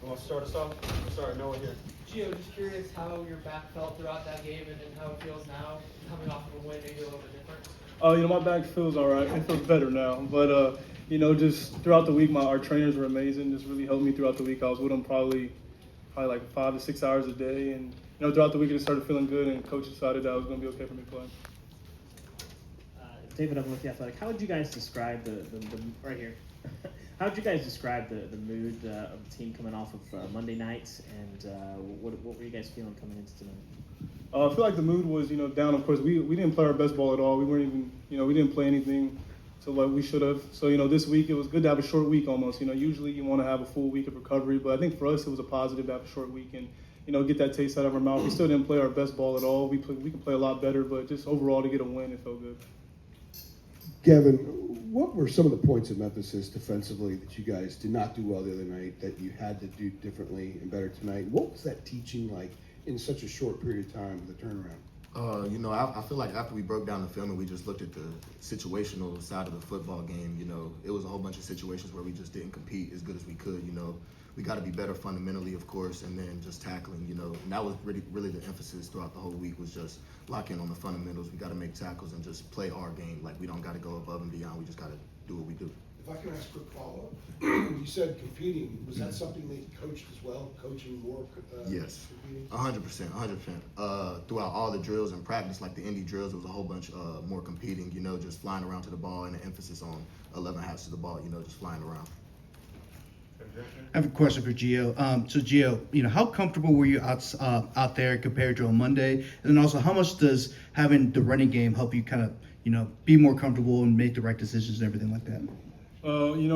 Want to start us off? Sorry, Noah here. Gio, just curious how your back felt throughout that game and how it feels now, coming off of a win, maybe a little bit different. My back feels all right. It feels better now. But, just throughout the week, our trainers were amazing. Just really helped me throughout the week. I was with them probably like 5 to 6 hours a day. And, throughout the week, it started feeling good. And coach decided that it was going to be okay for me playing. David, I'm with the Athletic. How would you guys describe the right here? How would you guys describe the mood of the team coming off of Monday nights, and what were you guys feeling coming into tonight? I feel like the mood was, down. Of course, we didn't play our best ball at all. We weren't even, we didn't play anything so like we should have. So, this week it was good to have a short week almost. Usually you want to have a full week of recovery, but I think for us it was a positive to have a short week and, get that taste out of our mouth. We still didn't play our best ball at all. We could play a lot better, but just overall to get a win, it felt good. Gavin, what were some of the points of emphasis defensively that you guys did not do well the other night that you had to do differently and better tonight? What was that teaching like in such a short period of time, the turnaround? I feel like after we broke down the film and we just looked at the situational side of the football game, it was a whole bunch of situations where we just didn't compete as good as we could. We got to be better fundamentally, of course, and then just tackling, and that was really the emphasis throughout the whole week was just lock in on the fundamentals. We got to make tackles and just play our game. Like, we don't got to go above and beyond. We just got to do what we do. If I can ask a quick follow-up, you said competing. Was that something they coached as well, coaching more? Yes, competing? 100%. Throughout all the drills and practice, like the indie drills, there was a whole bunch more competing, just flying around to the ball and the emphasis on 11 hats to the ball, just flying around. I have a question for Gio. So Gio, how comfortable were you out there compared to on Monday? And then also, how much does having the running game help you kind of, be more comfortable and make the right decisions and everything like that?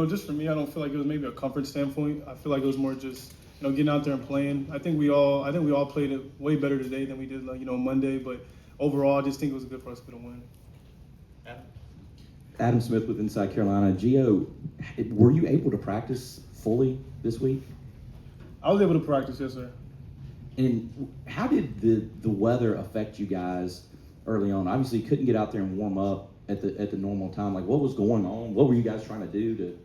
Just for me, I don't feel like it was maybe a comfort standpoint. I feel like it was more just, getting out there and playing. I think we all played it way better today than we did, Monday. But overall, I just think it was good for us to get a win. Adam Smith with Inside Carolina. Gio, were you able to practice fully this week? I was able to practice, yes, sir. And how did the weather affect you guys early on? Obviously, you couldn't get out there and warm up at the normal time. Like, what was going on? What were you guys trying to do to,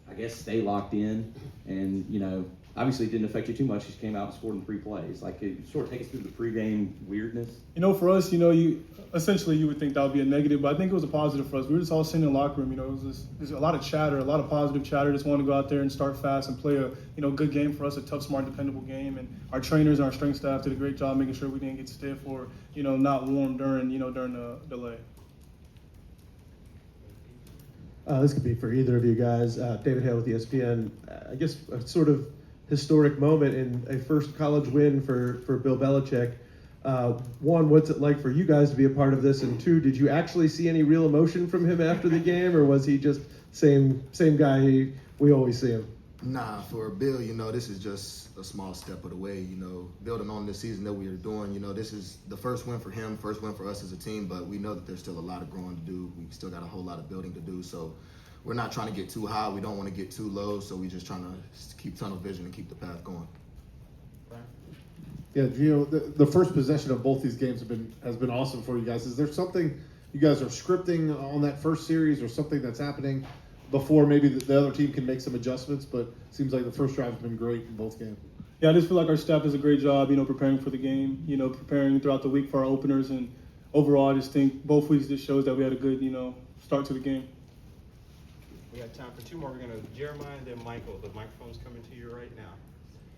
I guess, stay locked in? And, obviously it didn't affect you too much. You just came out and scored in 3 plays. Like, could you sort of take us through the pregame weirdness? For us, you would think that would be a negative, but I think it was a positive for us. We were just all sitting in the locker room. It was there's a lot of chatter, a lot of positive chatter. Just wanted to go out there and start fast and play a good game for us, a tough, smart, dependable game. And our trainers and our strength staff did a great job making sure we didn't get stiff or not warm during the delay. This could be for either of you guys. David Hale with ESPN. I guess a sort of historic moment in a first college win for Bill Belichick. One, what's it like for you guys to be a part of this? And two, did you actually see any real emotion from him after the game, or was he just same guy we always see him? Nah, for Bill, this is just a small step of the way, building on this season that we are doing. This is the first win for him, first win for us as a team, but we know that there's still a lot of growing to do. We still got a whole lot of building to do, so we're not trying to get too high. We don't want to get too low, so we're just trying to keep tunnel vision and keep the path going. Yeah, Gio, the first possession of both these games has been awesome for you guys. Is there something you guys are scripting on that first series, or something that's happening before maybe the other team can make some adjustments? But it seems like the first drive has been great in both games. Yeah, I just feel like our staff does a great job, preparing for the game, preparing throughout the week for our openers. And overall, I just think both weeks just shows that we had a good, start to the game. We got time for 2 more. We're going to Jeremiah and then Michael. The microphone's coming to you right now.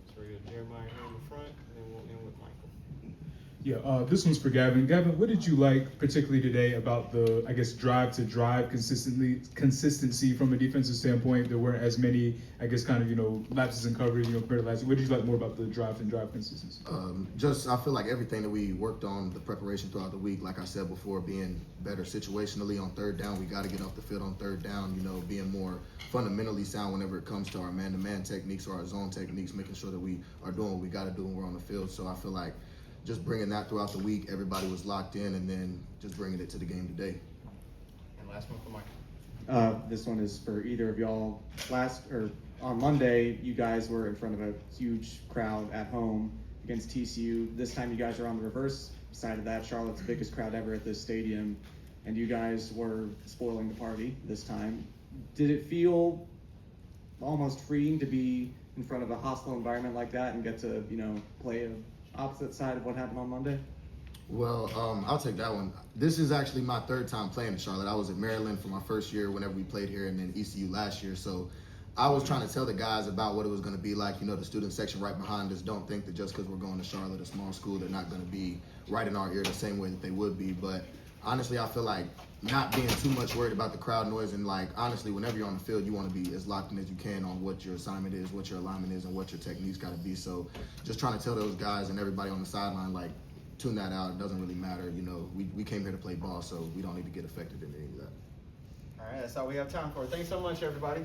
So we're going to Jeremiah here in the front, and then we'll end with Michael. Yeah, this one's for Gavin. Gavin, what did you like particularly today about the, drive to drive consistency from a defensive standpoint? There weren't as many, lapses in coverage, compared to last year. What did you like more about the drive consistency? I feel like everything that we worked on, the preparation throughout the week, like I said before, being better situationally on third down. We got to get off the field on third down, being more fundamentally sound whenever it comes to our man-to-man techniques or our zone techniques, making sure that we are doing what we got to do when we're on the field. So I feel like just bringing that throughout the week, everybody was locked in, and then just bringing it to the game today. And last one for Michael. This one is for either of y'all. On Monday, you guys were in front of a huge crowd at home against TCU. This time, you guys are on the reverse side of that. Charlotte's biggest crowd ever at this stadium, and you guys were spoiling the party this time. Did it feel almost freeing to be in front of a hostile environment like that and get to, play a opposite side of what happened on Monday? Well, I'll take that one. This is actually my third time playing in Charlotte. I was at Maryland for my first year whenever we played here, and then ECU last year. So I was trying to tell the guys about what it was going to be like. The student section right behind us, don't think that just because we're going to Charlotte, a small school, they're not going to be right in our ear the same way that they would be. But honestly, I feel like not being too much worried about the crowd noise, and honestly, whenever you're on the field, you want to be as locked in as you can on what your assignment is, what your alignment is, and what your technique's got to be. So just trying to tell those guys and everybody on the sideline, tune that out. It doesn't really matter. We came here to play ball, so we don't need to get affected in any of that. All right, that's all we have time for. Thanks so much, everybody.